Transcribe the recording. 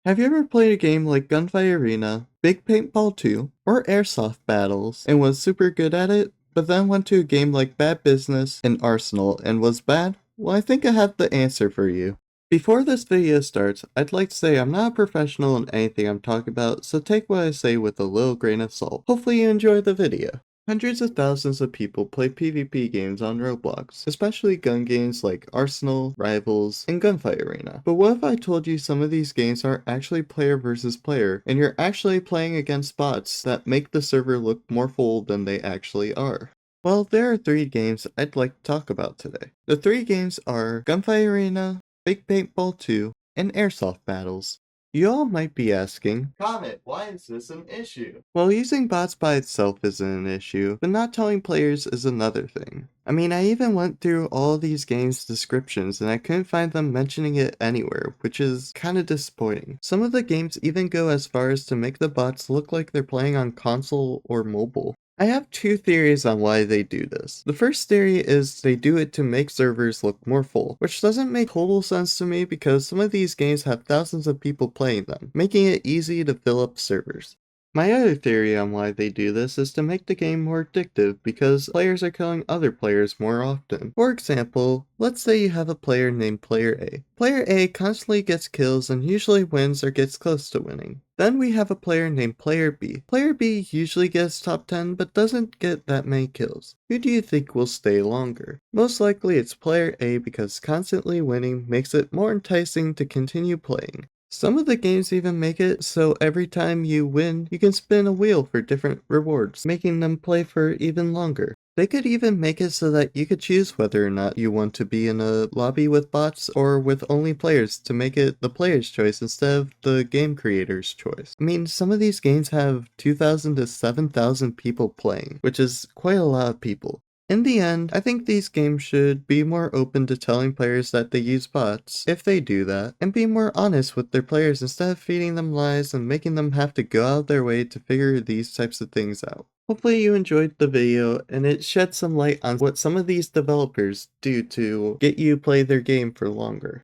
Have you ever played a game like Gunfight Arena, Big Paintball 2, or Airsoft Battles and was super good at it, but then went to a game like Bad Business and Arsenal and was bad? Well, I think I have the answer for you. Before this video starts, I'd like to say I'm not a professional in anything I'm talking about, so take what I say with a little grain of salt. Hopefully you enjoy the video. Hundreds of thousands of people play PvP games on Roblox, especially gun games like Arsenal, Rivals, and Gunfight Arena. But what if I told you some of these games aren't actually player versus player, and you're actually playing against bots that make the server look more full than they actually are? Well, there are three games I'd like to talk about today. The three games are Gunfight Arena, Big Paintball 2, and Airsoft Battles. You all might be asking, Comment, why is this an issue? Well, using bots by itself isn't an issue, but not telling players is another thing. I mean, I even went through all these games' descriptions and I couldn't find them mentioning it anywhere, which is kinda disappointing. Some of the games even go as far as to make the bots look like they're playing on console or mobile. I have two theories on why they do this. The first theory is they do it to make servers look more full, which doesn't make total sense to me because some of these games have thousands of people playing them, making it easy to fill up servers. My other theory on why they do this is to make the game more addictive because players are killing other players more often. For example, let's say you have a player named Player A. Player A constantly gets kills and usually wins or gets close to winning. Then we have a player named Player B. Player B usually gets top 10 but doesn't get that many kills. Who do you think will stay longer? Most likely it's Player A because constantly winning makes it more enticing to continue playing. Some of the games even make it so every time you win, you can spin a wheel for different rewards, making them play for even longer. They could even make it so that you could choose whether or not you want to be in a lobby with bots or with only players to make it the player's choice instead of the game creator's choice. I mean, some of these games have 2,000 to 7,000 people playing, which is quite a lot of people. In the end, I think these games should be more open to telling players that they use bots, if they do that, and be more honest with their players instead of feeding them lies and making them have to go out of their way to figure these types of things out. Hopefully you enjoyed the video and it shed some light on what some of these developers do to get you play their game for longer.